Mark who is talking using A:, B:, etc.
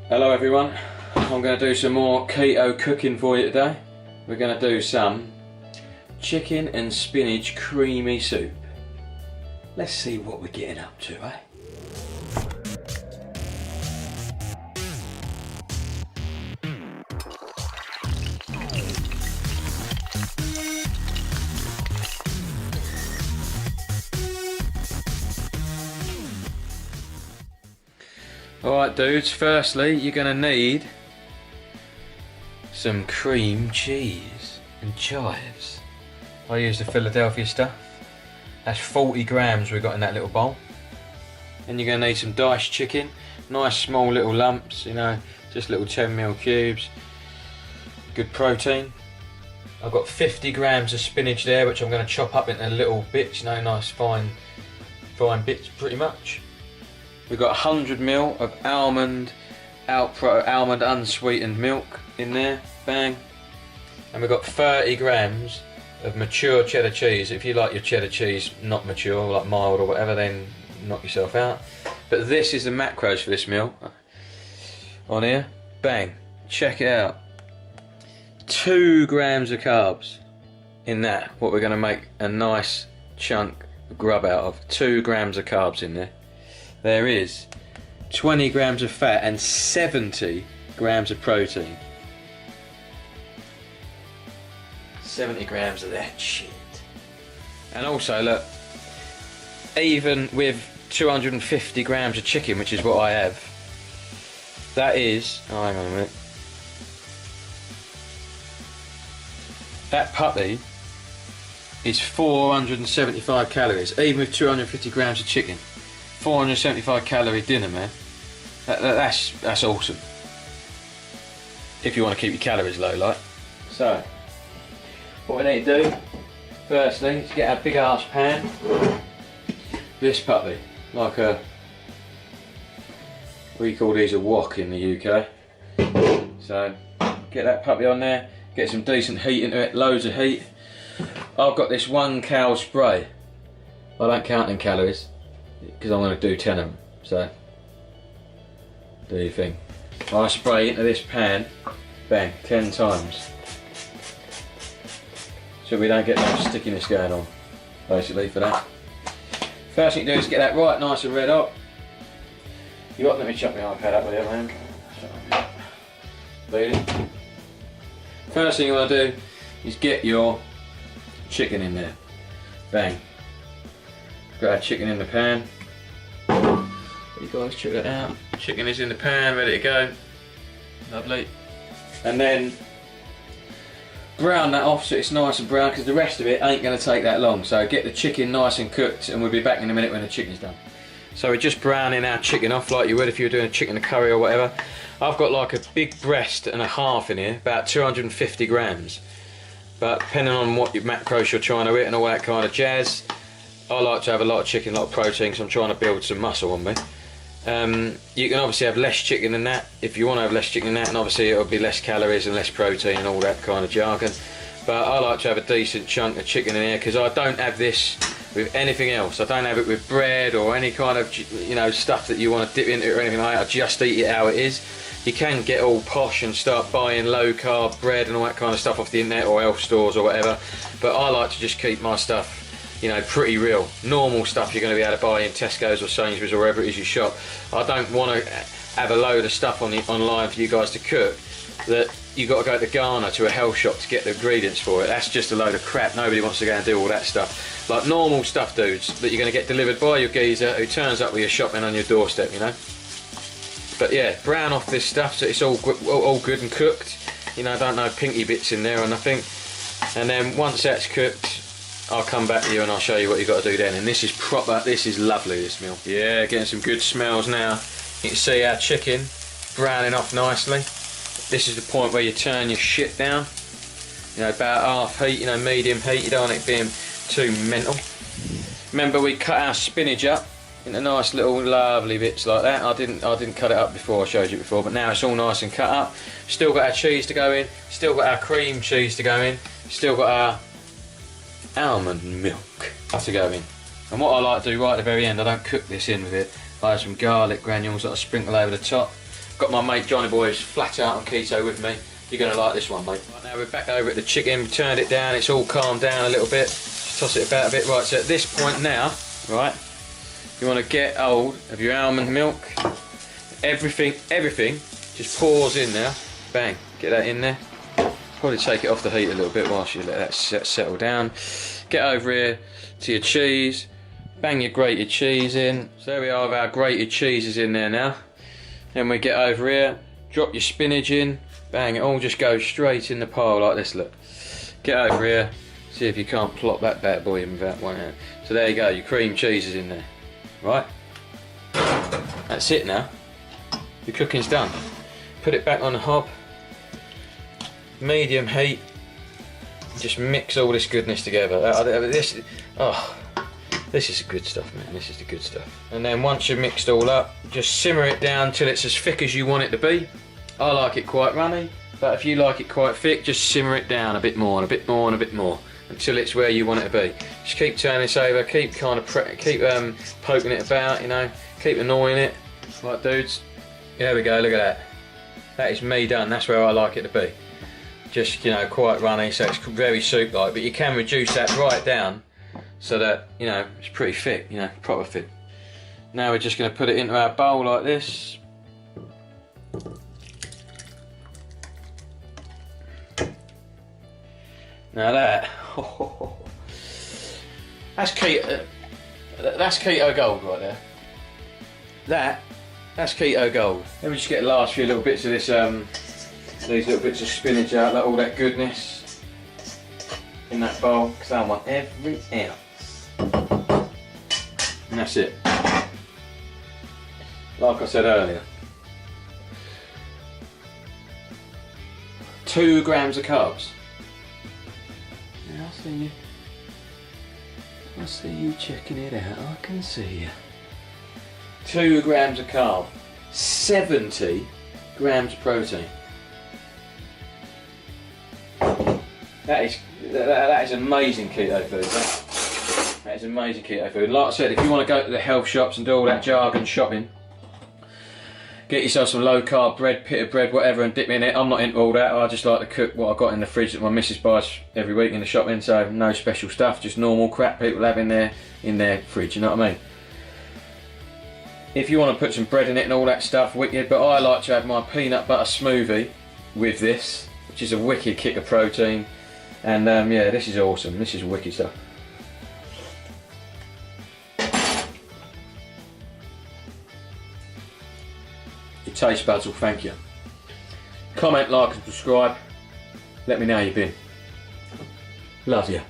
A: Hello everyone, I'm going to do some more keto cooking for you today. We're going to do some chicken and spinach creamy soup. Let's see what we're getting up to, eh? Alright dudes, firstly you're going to need some cream cheese and chives. I use the Philadelphia stuff. That's 40 grams we've got in that little bowl. And you're going to need some diced chicken, nice small little lumps, you know, just little 10mm cubes. Good protein. I've got 50 grams of spinach there, which I'm going to chop up into little bits, you know, nice fine bits pretty much. We've got 100ml of almond unsweetened milk in there, bang. And we've got 30 grams of mature cheddar cheese. If you like your cheddar cheese not mature, like mild or whatever, then knock yourself out. But this is the macros for this meal. On here, bang, check it out. 2 grams of carbs in that, what we're going to make a nice chunk of grub out of. 2 grams of carbs in there. There is 20 grams of fat and 70 grams of protein. 70 grams of that shit. And also look, even with 250 grams of chicken, which is what I have, that is, oh hang on a minute, that puppy is 475 calories, even with 250 grams of chicken. 475 calorie dinner, man. That's awesome. If you want to keep your calories low, like. So, what we need to do, firstly, is get our big ass pan. This puppy, like a, we call these a wok in the UK. So, get that puppy on there, get some decent heat into it, loads of heat. I've got this 1 cal spray. I don't count in calories, because I'm going to do 10 of them, so do your thing. I spray into this pan, bang, 10 times, so we don't get no stickiness going on, basically, for that. First thing you do is get that right nice and red hot. You got, let me chuck my iPad up with you, man. Bleeding. First thing you want to do is get your chicken in there, bang. Got our chicken in the pan. You guys check that out. Chicken is in the pan, ready to go. Lovely. And then brown that off so it's nice and brown, because the rest of it ain't going to take that long. So get the chicken nice and cooked, and we'll be back in a minute when the chicken's done. So we're just browning our chicken off like you would if you were doing a chicken curry or whatever. I've got like a big breast and a half in here, about 250 grams. But depending on what your macros you're trying to hit and all that kind of jazz, I like to have a lot of chicken, a lot of protein, because I'm trying to build some muscle on me. You can obviously have less chicken than that if you want to have less chicken than that, and obviously it'll be less calories and less protein and all that kind of jargon. But I like to have a decent chunk of chicken in here, because I don't have this with anything else. I don't have it with bread or any kind of, you know, stuff that you want to dip into it or anything like that. I just eat it how it is. You can get all posh and start buying low carb bread and all that kind of stuff off the internet or elf stores or whatever, but I like to just keep my stuff, you know, pretty real. Normal stuff you're going to be able to buy in Tesco's or Sainsbury's or wherever it is you shop. I don't want to have a load of stuff on online for you guys to cook that you got to go to Ghana to a health shop to get the ingredients for it. That's just a load of crap. Nobody wants to go and do all that stuff. Like normal stuff, dudes, that you're going to get delivered by your geezer who turns up with your shopping on your doorstep, you know. But yeah, brown off this stuff so it's all good and cooked. You know, don't know pinky bits in there or nothing. And then once that's cooked, I'll come back to you and I'll show you what you've got to do then. And this is proper, this is lovely, this meal. Yeah, getting some good smells now. You can see our chicken browning off nicely. This is the point where you turn your shit down. You know, about half heat, you know, medium heat. You don't want it being too mental. Remember, we cut our spinach up into nice little lovely bits like that. I didn't cut it up before, I showed you before, but now it's all nice and cut up. Still got our cheese to go in, still got our cream cheese to go in, still got our almond milk to go in. And what I like to do right at the very end, I don't cook this in with it, I have some garlic granules that I sprinkle over the top. Got my mate Johnny Boy's flat out on keto with me. You're going to like this one, mate. Right, now we're back over at the chicken, turned it down, it's all calmed down a little bit. Just toss it about a bit. Right, so at this point now, right, you want to get hold of your almond milk. Everything just pours in now. Bang, get that in there. Probably take it off the heat a little bit whilst you let that settle down. Get over here to your cheese. Bang your grated cheese in. So there we are with our grated cheeses in there now. Then we get over here, drop your spinach in. Bang, it all just goes straight in the pile like this, look. Get over here, see if you can't plop that bad boy in without one hand. So there you go, your cream cheese is in there. Right? That's it now. Your cooking's done. Put it back on the hob. Medium heat. Just mix all this goodness together. This is the good stuff, man. This is the good stuff. And then once you've mixed all up, just simmer it down till it's as thick as you want it to be. I like it quite runny, but if you like it quite thick, just simmer it down a bit more and a bit more and a bit more until it's where you want it to be. Just keep turning this over, keep kind of poking it about, you know, keep annoying it, like dudes. There we go. Look at that. That is me done. That's where I like it to be. Just, you know, quite runny, so it's very soup-like, but you can reduce that right down so that, you know, it's pretty thick, you know, proper thick. Now we're just going to put it into our bowl like this. Now that, that's keto gold right there. That's keto gold. Let me just get the last few little bits of this, these little bits of spinach out, like all that goodness in that bowl, because I want every ounce. And that's it. Like I said earlier, 2 grams of carbs. Yeah, I see you checking it out. I can see you. 2 grams of carb, 70 grams of protein. That is amazing keto food. That is amazing keto food. Like I said, if you want to go to the health shops and do all that jargon shopping, get yourself some low carb bread, pita bread, whatever, and dip in it. I'm not into all that. I just like to cook what I've got in the fridge that my missus buys every week in the shopping. So no special stuff, just normal crap people have in their fridge. You know what I mean? If you want to put some bread in it and all that stuff, wicked. But I like to have my peanut butter smoothie with this, which is a wicked kick of protein. And yeah, this is awesome. This is wicked stuff. Your taste buds will thank you. Comment, like and subscribe. Let me know how you've been. Love you.